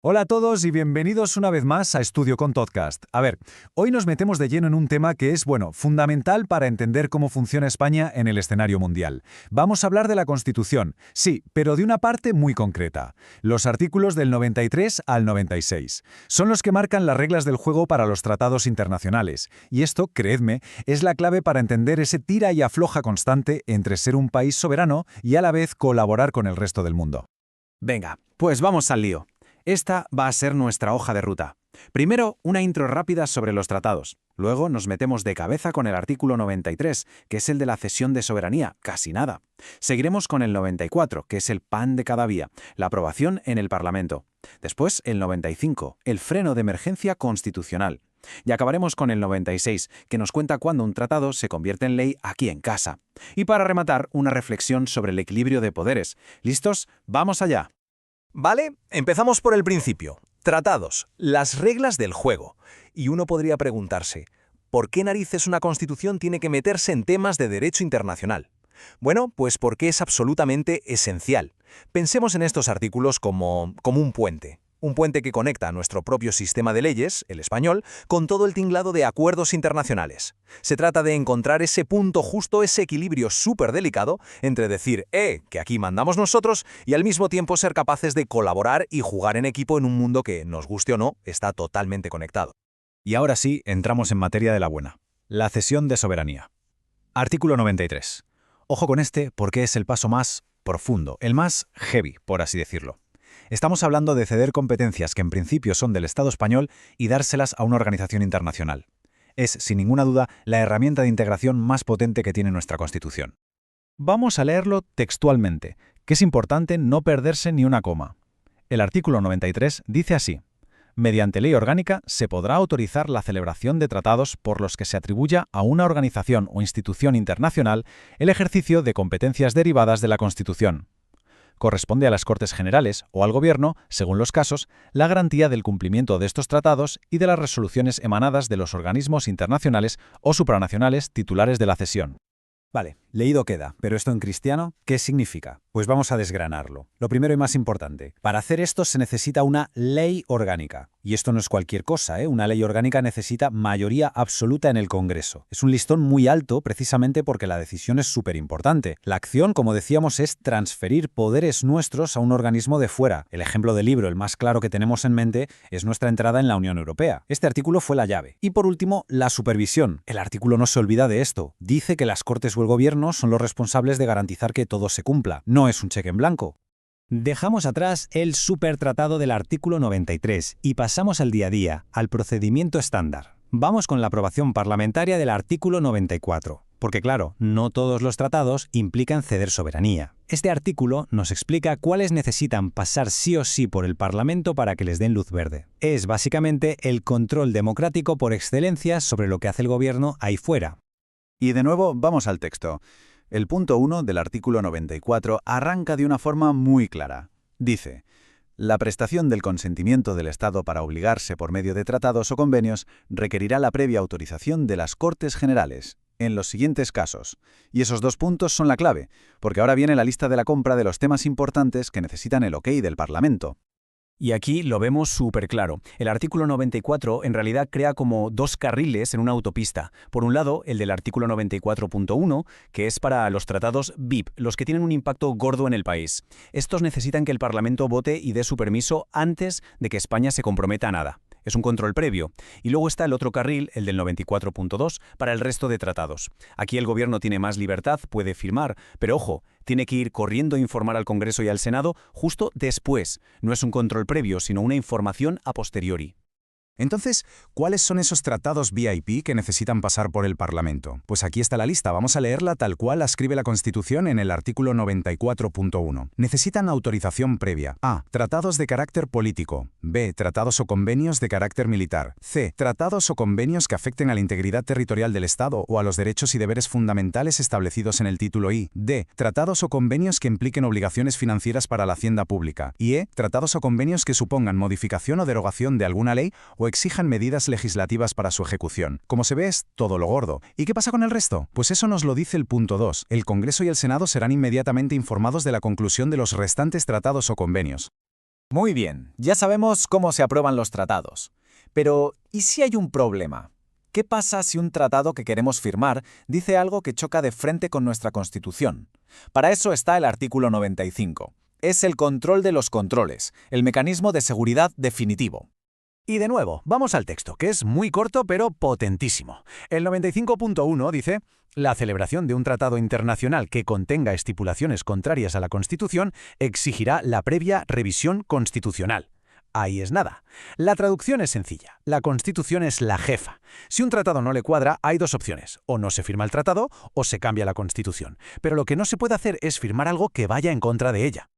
Hola a todos y bienvenidos una vez más a Estudio con Podcast. A ver, hoy nos metemos de lleno en un tema que es, fundamental para entender cómo funciona España en el escenario mundial. Vamos a hablar de la Constitución, sí, pero de una parte muy concreta. Los artículos del 93 al 96. Son los que marcan las reglas del juego para los tratados internacionales. Y esto, creedme, es la clave para entender ese tira y afloja constante entre ser un país soberano y a la vez colaborar con el resto del mundo. Venga, pues vamos al lío. Esta va a ser nuestra hoja de ruta. Primero, una intro rápida sobre los tratados. Luego nos metemos de cabeza con el artículo 93, que es el de la cesión de soberanía, casi nada. Seguiremos con el 94, que es el pan de cada día, la aprobación en el Parlamento. Después, el 95, el freno de emergencia constitucional. Y acabaremos con el 96, que nos cuenta cuándo un tratado se convierte en ley aquí en casa. Y para rematar, una reflexión sobre el equilibrio de poderes. ¿Listos? ¡Vamos allá! Vale, empezamos por el principio. Tratados, las reglas del juego. Y uno podría preguntarse, ¿por qué narices una constitución tiene que meterse en temas de derecho internacional? Bueno, pues porque es absolutamente esencial. Pensemos en estos artículos como un puente. Un puente que conecta nuestro propio sistema de leyes, el español, con todo el tinglado de acuerdos internacionales. Se trata de encontrar ese punto justo, ese equilibrio súper delicado entre decir, que aquí mandamos nosotros, y al mismo tiempo ser capaces de colaborar y jugar en equipo en un mundo que, nos guste o no, está totalmente conectado. Y ahora sí, entramos en materia de la buena. La cesión de soberanía. Artículo 93. Ojo con este porque es el paso más profundo, el más heavy, por así decirlo. Estamos hablando de ceder competencias que en principio son del Estado español y dárselas a una organización internacional. Es, sin ninguna duda, la herramienta de integración más potente que tiene nuestra Constitución. Vamos a leerlo textualmente, que es importante no perderse ni una coma. El artículo 93 dice así: mediante ley orgánica se podrá autorizar la celebración de tratados por los que se atribuya a una organización o institución internacional el ejercicio de competencias derivadas de la Constitución. Corresponde a las Cortes Generales o al Gobierno, según los casos, la garantía del cumplimiento de estos tratados y de las resoluciones emanadas de los organismos internacionales o supranacionales titulares de la cesión. Vale, leído queda, pero esto en cristiano, ¿qué significa? Pues vamos a desgranarlo. Lo primero y más importante, para hacer esto se necesita una ley orgánica. Y esto no es cualquier cosa, ¿eh? Una ley orgánica necesita mayoría absoluta en el Congreso. Es un listón muy alto precisamente porque la decisión es súper importante. La acción, como decíamos, es transferir poderes nuestros a un organismo de fuera. El ejemplo del libro, el más claro que tenemos en mente, es nuestra entrada en la Unión Europea. Este artículo fue la llave. Y por último, la supervisión. El artículo no se olvida de esto. Dice que las Cortes o el Gobierno son los responsables de garantizar que todo se cumpla. No es un cheque en blanco. Dejamos atrás el supertratado del artículo 93 y pasamos al día a día, al procedimiento estándar. Vamos con la aprobación parlamentaria del artículo 94. Porque claro, no todos los tratados implican ceder soberanía. Este artículo nos explica cuáles necesitan pasar sí o sí por el Parlamento para que les den luz verde. Es básicamente el control democrático por excelencia sobre lo que hace el Gobierno ahí fuera. Y de nuevo, vamos al texto. El punto 1 del artículo 94 arranca de una forma muy clara. Dice: la prestación del consentimiento del Estado para obligarse por medio de tratados o convenios requerirá la previa autorización de las Cortes Generales, en los siguientes casos. Y esos dos puntos son la clave, porque ahora viene la lista de la compra de los temas importantes que necesitan el ok del Parlamento. Y aquí lo vemos súper claro. El artículo 94 en realidad crea como dos carriles en una autopista. Por un lado, el del artículo 94.1, que es para los tratados VIP, los que tienen un impacto gordo en el país. Estos necesitan que el Parlamento vote y dé su permiso antes de que España se comprometa a nada. Es un control previo. Y luego está el otro carril, el del 94.2, para el resto de tratados. Aquí el Gobierno tiene más libertad, puede firmar, pero ojo, tiene que ir corriendo a informar al Congreso y al Senado justo después. No es un control previo, sino una información a posteriori. Entonces, ¿cuáles son esos tratados VIP que necesitan pasar por el Parlamento? Pues aquí está la lista, vamos a leerla tal cual la escribe la Constitución en el artículo 94.1. Necesitan autorización previa. A. Tratados de carácter político. B. Tratados o convenios de carácter militar. C. Tratados o convenios que afecten a la integridad territorial del Estado o a los derechos y deberes fundamentales establecidos en el título I. D. Tratados o convenios que impliquen obligaciones financieras para la hacienda pública. Y E. Tratados o convenios que supongan modificación o derogación de alguna ley o exijan medidas legislativas para su ejecución. Como se ve, es todo lo gordo. ¿Y qué pasa con el resto? Pues eso nos lo dice el punto 2. El Congreso y el Senado serán inmediatamente informados de la conclusión de los restantes tratados o convenios. Muy bien, ya sabemos cómo se aprueban los tratados. Pero, ¿y si hay un problema? ¿Qué pasa si un tratado que queremos firmar dice algo que choca de frente con nuestra Constitución? Para eso está el artículo 95. Es el control de los controles, el mecanismo de seguridad definitivo. Y de nuevo, vamos al texto, que es muy corto pero potentísimo. El 95.1 dice: la celebración de un tratado internacional que contenga estipulaciones contrarias a la Constitución exigirá la previa revisión constitucional. Ahí es nada. La traducción es sencilla. La Constitución es la jefa. Si un tratado no le cuadra, hay dos opciones. O no se firma el tratado o se cambia la Constitución. Pero lo que no se puede hacer es firmar algo que vaya en contra de ella.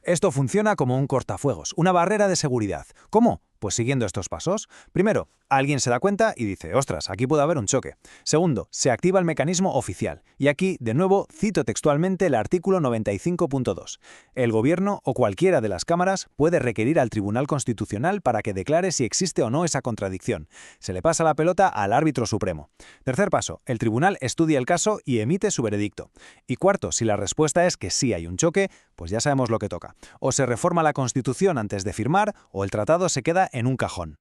Esto funciona como un cortafuegos, una barrera de seguridad. ¿Cómo? Pues siguiendo estos pasos. Primero, alguien se da cuenta y dice, ostras, aquí puede haber un choque. Segundo, se activa el mecanismo oficial. Y aquí, de nuevo, cito textualmente el artículo 95.2. El Gobierno o cualquiera de las cámaras puede requerir al Tribunal Constitucional para que declare si existe o no esa contradicción. Se le pasa la pelota al árbitro supremo. Tercer paso, el tribunal estudia el caso y emite su veredicto. Y cuarto, si la respuesta es que sí hay un choque, pues ya sabemos lo que toca. O se reforma la Constitución antes de firmar, o el tratado se queda en un cajón.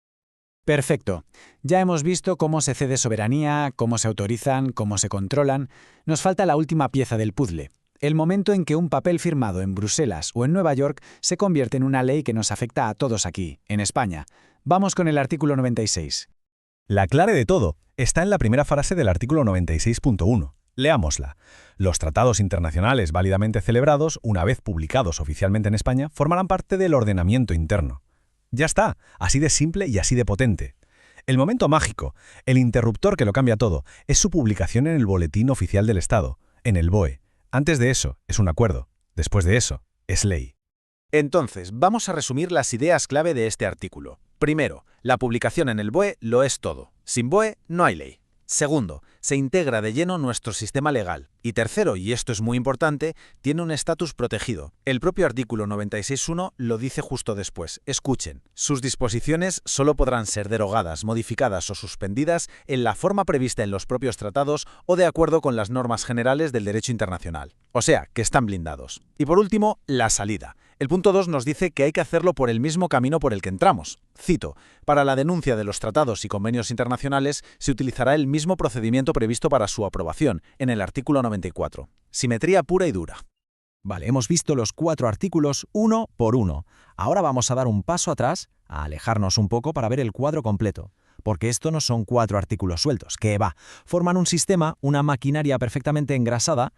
Perfecto. Ya hemos visto cómo se cede soberanía, cómo se autorizan, cómo se controlan. Nos falta la última pieza del puzzle. El momento en que un papel firmado en Bruselas o en Nueva York se convierte en una ley que nos afecta a todos aquí, en España. Vamos con el artículo 96. La clave de todo está en la primera frase del artículo 96.1. Leámosla. Los tratados internacionales válidamente celebrados, una vez publicados oficialmente en España, formarán parte del ordenamiento interno. Ya está, así de simple y así de potente. El momento mágico, el interruptor que lo cambia todo, es su publicación en el Boletín Oficial del Estado, en el BOE. Antes de eso, es un acuerdo. Después de eso, es ley. Entonces, vamos a resumir las ideas clave de este artículo. Primero, la publicación en el BOE lo es todo. Sin BOE no hay ley. Segundo, se integra de lleno nuestro sistema legal. Y tercero, y esto es muy importante, tiene un estatus protegido. El propio artículo 96.1 lo dice justo después. Escuchen, sus disposiciones solo podrán ser derogadas, modificadas o suspendidas en la forma prevista en los propios tratados o de acuerdo con las normas generales del derecho internacional. O sea, que están blindados. Y por último, la salida. El punto 2 nos dice que hay que hacerlo por el mismo camino por el que entramos. Cito, para la denuncia de los tratados y convenios internacionales se utilizará el mismo procedimiento previsto para su aprobación, en el artículo 94. Simetría pura y dura. Vale, hemos visto los 4 artículos uno por uno. Ahora vamos a dar un paso atrás, a alejarnos un poco para ver el cuadro completo. Porque esto no son 4 artículos sueltos, que forman un sistema, una maquinaria perfectamente engrasada.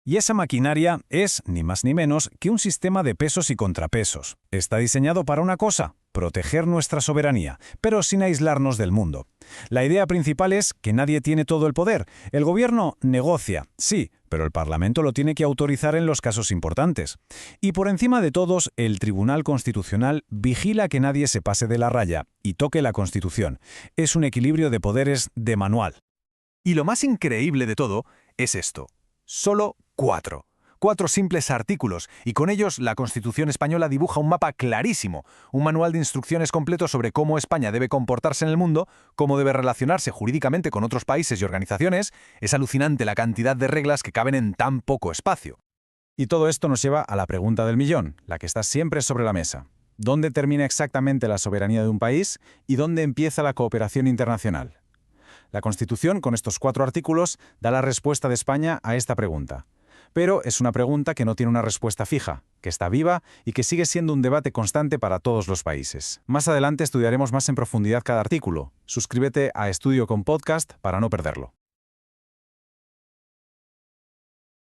Y esa maquinaria es, ni más ni menos, que un sistema de pesos y contrapesos. Está diseñado para una cosa, proteger nuestra soberanía, pero sin aislarnos del mundo. La idea principal es que nadie tiene todo el poder. El gobierno negocia, sí, pero el Parlamento lo tiene que autorizar en los casos importantes. Y por encima de todos, el Tribunal Constitucional vigila que nadie se pase de la raya y toque la Constitución. Es un equilibrio de poderes de manual. Y lo más increíble de todo es esto. Solo 4. 4 simples artículos, y con ellos la Constitución española dibuja un mapa clarísimo, un manual de instrucciones completo sobre cómo España debe comportarse en el mundo, cómo debe relacionarse jurídicamente con otros países y organizaciones. Es alucinante la cantidad de reglas que caben en tan poco espacio. Y todo esto nos lleva a la pregunta del millón, la que está siempre sobre la mesa. ¿Dónde termina exactamente la soberanía de un país y dónde empieza la cooperación internacional? La Constitución, con estos 4 artículos, da la respuesta de España a esta pregunta. Pero es una pregunta que no tiene una respuesta fija, que está viva y que sigue siendo un debate constante para todos los países. Más adelante estudiaremos más en profundidad cada artículo. Suscríbete a Estudio con Podcast para no perderlo.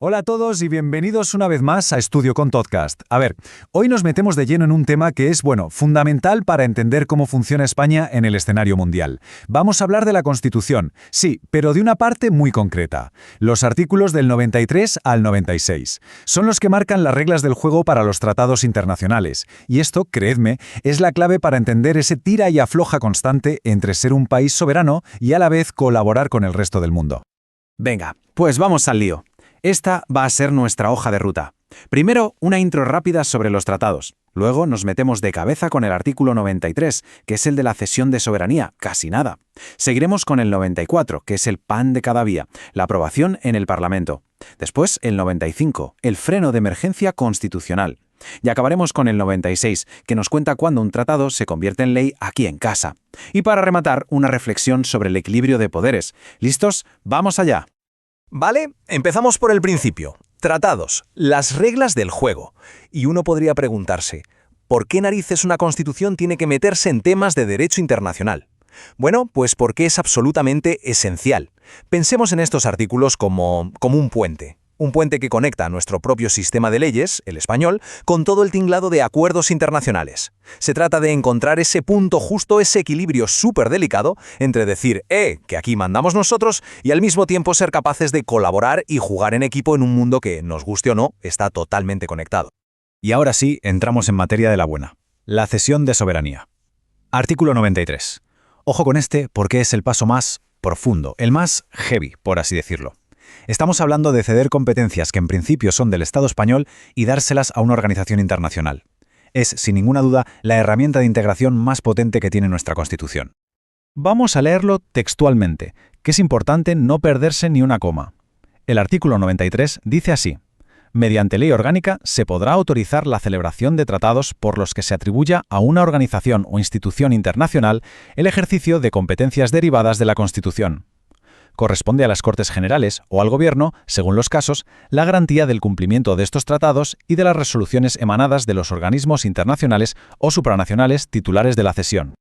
Hola a todos y bienvenidos una vez más a Estudio con Podcast. A ver, hoy nos metemos de lleno en un tema que es, fundamental para entender cómo funciona España en el escenario mundial. Vamos a hablar de la Constitución, sí, pero de una parte muy concreta. Los artículos del 93 al 96. Son los que marcan las reglas del juego para los tratados internacionales. Y esto, creedme, es la clave para entender ese tira y afloja constante entre ser un país soberano y a la vez colaborar con el resto del mundo. Venga, pues vamos al lío. Esta va a ser nuestra hoja de ruta. Primero, una intro rápida sobre los tratados. Luego nos metemos de cabeza con el artículo 93, que es el de la cesión de soberanía, casi nada. Seguiremos con el 94, que es el pan de cada día, la aprobación en el Parlamento. Después, el 95, el freno de emergencia constitucional. Y acabaremos con el 96, que nos cuenta cuándo un tratado se convierte en ley aquí en casa. Y para rematar, una reflexión sobre el equilibrio de poderes. ¿Listos? ¡Vamos allá! Vale, empezamos por el principio. Tratados, las reglas del juego. Y uno podría preguntarse, ¿por qué narices una constitución tiene que meterse en temas de derecho internacional? Bueno, pues porque es absolutamente esencial. Pensemos en estos artículos como un puente. Un puente que conecta nuestro propio sistema de leyes, el español, con todo el tinglado de acuerdos internacionales. Se trata de encontrar ese punto justo, ese equilibrio súper delicado entre decir, que aquí mandamos nosotros, y al mismo tiempo ser capaces de colaborar y jugar en equipo en un mundo que, nos guste o no, está totalmente conectado. Y ahora sí, entramos en materia de la buena. La cesión de soberanía. Artículo 93. Ojo con este porque es el paso más profundo, el más heavy, por así decirlo. Estamos hablando de ceder competencias que en principio son del Estado español y dárselas a una organización internacional. Es, sin ninguna duda, la herramienta de integración más potente que tiene nuestra Constitución. Vamos a leerlo textualmente, que es importante no perderse ni una coma. El artículo 93 dice así: mediante ley orgánica se podrá autorizar la celebración de tratados por los que se atribuya a una organización o institución internacional el ejercicio de competencias derivadas de la Constitución. Corresponde a las Cortes Generales o al Gobierno, según los casos, la garantía del cumplimiento de estos tratados y de las resoluciones emanadas de los organismos internacionales o supranacionales titulares de la cesión.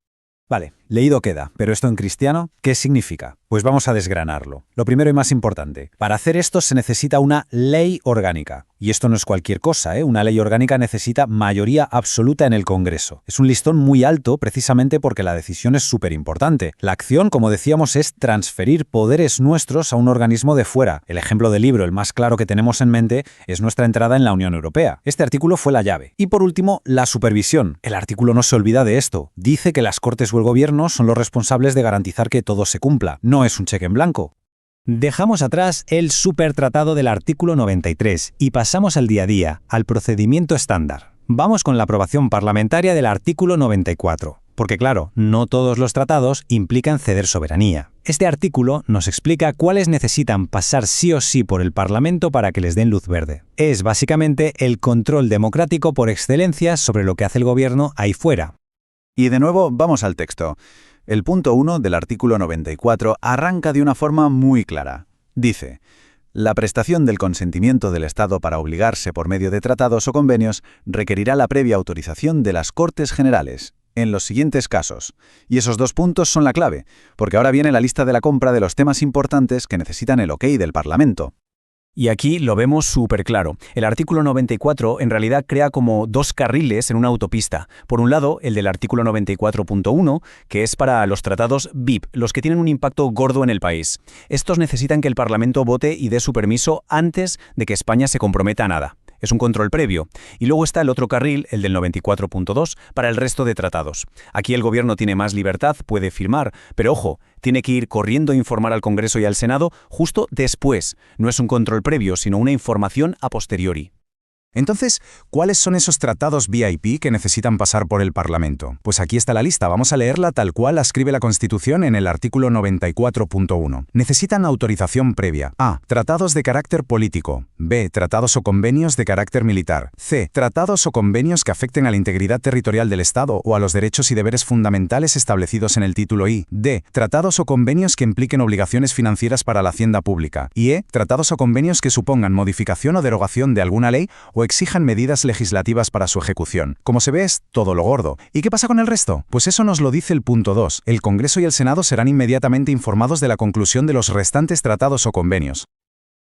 Vale, leído queda, pero esto en cristiano, ¿qué significa? Pues vamos a desgranarlo. Lo primero y más importante, para hacer esto se necesita una ley orgánica. Y esto no es cualquier cosa, ¿eh? Una ley orgánica necesita mayoría absoluta en el Congreso. Es un listón muy alto precisamente porque la decisión es súper importante. La acción, como decíamos, es transferir poderes nuestros a un organismo de fuera. El ejemplo del libro, el más claro que tenemos en mente, es nuestra entrada en la Unión Europea. Este artículo fue la llave. Y por último, la supervisión. El artículo no se olvida de esto. Dice que las Cortes o el Gobierno son los responsables de garantizar que todo se cumpla. No es un cheque en blanco. Dejamos atrás el supertratado del artículo 93 y pasamos al día a día, al procedimiento estándar. Vamos con la aprobación parlamentaria del artículo 94. Porque claro, no todos los tratados implican ceder soberanía. Este artículo nos explica cuáles necesitan pasar sí o sí por el Parlamento para que les den luz verde. Es básicamente el control democrático por excelencia sobre lo que hace el gobierno ahí fuera. Y de nuevo, vamos al texto. El punto 1 del artículo 94 arranca de una forma muy clara. Dice: la prestación del consentimiento del Estado para obligarse por medio de tratados o convenios requerirá la previa autorización de las Cortes Generales, en los siguientes casos. Y esos dos puntos son la clave, porque ahora viene la lista de la compra de los temas importantes que necesitan el ok del Parlamento. Y aquí lo vemos súper claro. El artículo 94 en realidad crea como dos carriles en una autopista. Por un lado, el del artículo 94.1, que es para los tratados VIP, los que tienen un impacto gordo en el país. Estos necesitan que el Parlamento vote y dé su permiso antes de que España se comprometa a nada. Es un control previo. Y luego está el otro carril, el del 94.2, para el resto de tratados. Aquí el gobierno tiene más libertad, puede firmar, pero ojo, tiene que ir corriendo a informar al Congreso y al Senado justo después. No es un control previo, sino una información a posteriori. Entonces, ¿cuáles son esos tratados VIP que necesitan pasar por el Parlamento? Pues aquí está la lista, vamos a leerla tal cual la escribe la Constitución en el artículo 94.1. Necesitan autorización previa. A. Tratados de carácter político. B. Tratados o convenios de carácter militar. C. Tratados o convenios que afecten a la integridad territorial del Estado o a los derechos y deberes fundamentales establecidos en el título I. D. Tratados o convenios que impliquen obligaciones financieras para la hacienda pública. Y E. Tratados o convenios que supongan modificación o derogación de alguna ley o exijan medidas legislativas para su ejecución. Como se ve, es todo lo gordo. ¿Y qué pasa con el resto? Pues eso nos lo dice el punto 2. El Congreso y el Senado serán inmediatamente informados de la conclusión de los restantes tratados o convenios.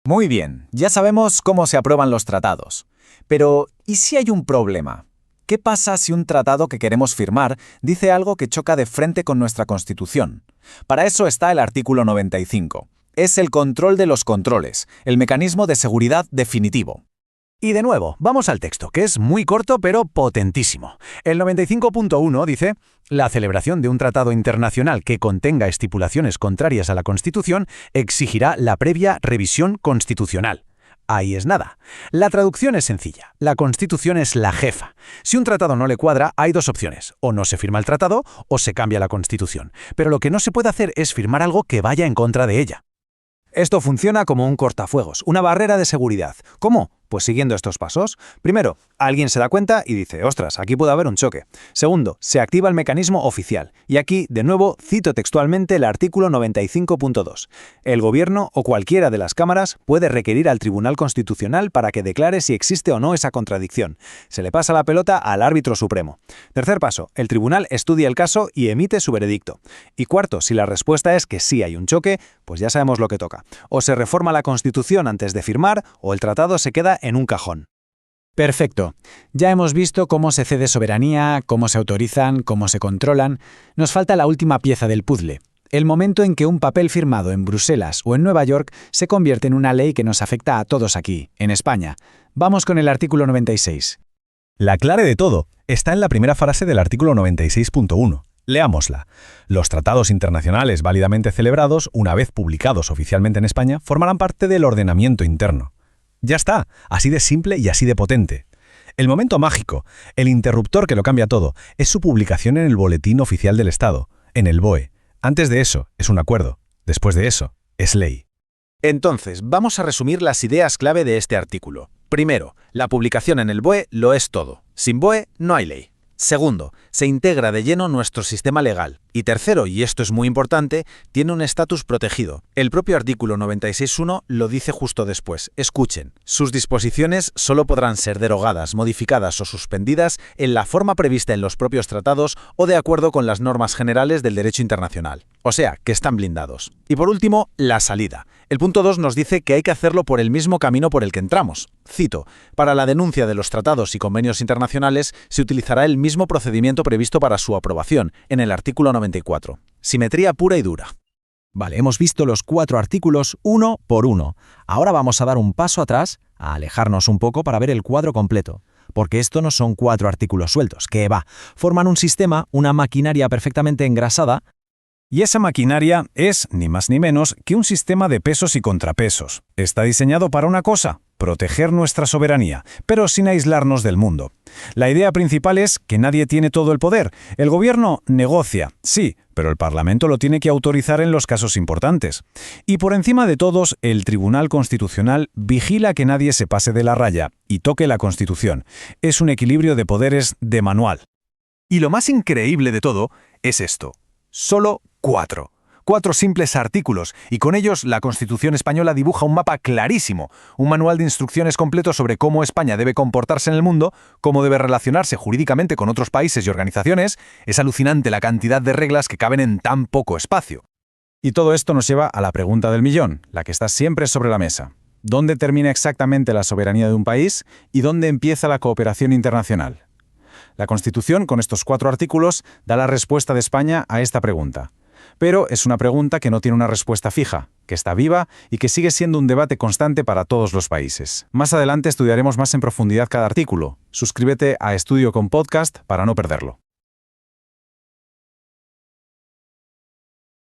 Muy bien, ya sabemos cómo se aprueban los tratados. Pero, ¿y si hay un problema? ¿Qué pasa si un tratado que queremos firmar dice algo que choca de frente con nuestra Constitución? Para eso está el artículo 95. Es el control de los controles, el mecanismo de seguridad definitivo. Y de nuevo, vamos al texto, que es muy corto pero potentísimo. El 95.1 dice: la celebración de un tratado internacional que contenga estipulaciones contrarias a la Constitución exigirá la previa revisión constitucional. Ahí es nada. La traducción es sencilla. La Constitución es la jefa. Si un tratado no le cuadra, hay dos opciones. O no se firma el tratado o se cambia la Constitución. Pero lo que no se puede hacer es firmar algo que vaya en contra de ella. Esto funciona como un cortafuegos, una barrera de seguridad. ¿Cómo? Pues siguiendo estos pasos, primero, alguien se da cuenta y dice, ostras, aquí puede haber un choque. Segundo, se activa el mecanismo oficial. Y aquí, de nuevo, cito textualmente el artículo 95.2. El Gobierno o cualquiera de las cámaras puede requerir al Tribunal Constitucional para que declare si existe o no esa contradicción. Se le pasa la pelota al árbitro supremo. Tercer paso, el tribunal estudia el caso y emite su veredicto. Y cuarto, si la respuesta es que sí hay un choque, pues ya sabemos lo que toca. O se reforma la Constitución antes de firmar, o el tratado se queda en un cajón. Perfecto. Ya hemos visto cómo se cede soberanía, cómo se autorizan, cómo se controlan. Nos falta la última pieza del puzzle. El momento en que un papel firmado en Bruselas o en Nueva York se convierte en una ley que nos afecta a todos aquí, en España. Vamos con el artículo 96. La clave de todo está en la primera frase del artículo 96.1. Leámosla. Los tratados internacionales válidamente celebrados, una vez publicados oficialmente en España, formarán parte del ordenamiento interno. Ya está, así de simple y así de potente. El momento mágico, el interruptor que lo cambia todo, es su publicación en el Boletín Oficial del Estado, en el BOE. Antes de eso, es un acuerdo. Después de eso, es ley. Entonces, vamos a resumir las ideas clave de este artículo. Primero, la publicación en el BOE lo es todo. Sin BOE no hay ley. Segundo, se integra de lleno nuestro sistema legal. Y tercero, y esto es muy importante, tiene un estatus protegido. El propio artículo 96.1 lo dice justo después. Escuchen, sus disposiciones solo podrán ser derogadas, modificadas o suspendidas en la forma prevista en los propios tratados o de acuerdo con las normas generales del derecho internacional. O sea, que están blindados. Y por último, la salida. El punto 2 nos dice que hay que hacerlo por el mismo camino por el que entramos. Cito, para la denuncia de los tratados y convenios internacionales se utilizará el mismo procedimiento previsto para su aprobación, en el artículo 94. Simetría pura y dura. Vale, hemos visto los 4 artículos uno por uno. Ahora vamos a dar un paso atrás, a alejarnos un poco para ver el cuadro completo. Porque esto no son 4 artículos sueltos, que forman un sistema, una maquinaria perfectamente engrasada. Y esa maquinaria es, ni más ni menos, que un sistema de pesos y contrapesos. Está diseñado para una cosa, proteger nuestra soberanía, pero sin aislarnos del mundo. La idea principal es que nadie tiene todo el poder. El gobierno negocia, sí, pero el Parlamento lo tiene que autorizar en los casos importantes. Y por encima de todos, el Tribunal Constitucional vigila que nadie se pase de la raya y toque la Constitución. Es un equilibrio de poderes de manual. Y lo más increíble de todo es esto. Solo 4. 4 simples artículos, y con ellos la Constitución española dibuja un mapa clarísimo, un manual de instrucciones completo sobre cómo España debe comportarse en el mundo, cómo debe relacionarse jurídicamente con otros países y organizaciones. Es alucinante la cantidad de reglas que caben en tan poco espacio. Y todo esto nos lleva a la pregunta del millón, la que está siempre sobre la mesa. ¿Dónde termina exactamente la soberanía de un país y dónde empieza la cooperación internacional? La Constitución, con estos 4 artículos, da la respuesta de España a esta pregunta. Pero es una pregunta que no tiene una respuesta fija, que está viva y que sigue siendo un debate constante para todos los países. Más adelante estudiaremos más en profundidad cada artículo. Suscríbete a Estudio con Podcast para no perderlo.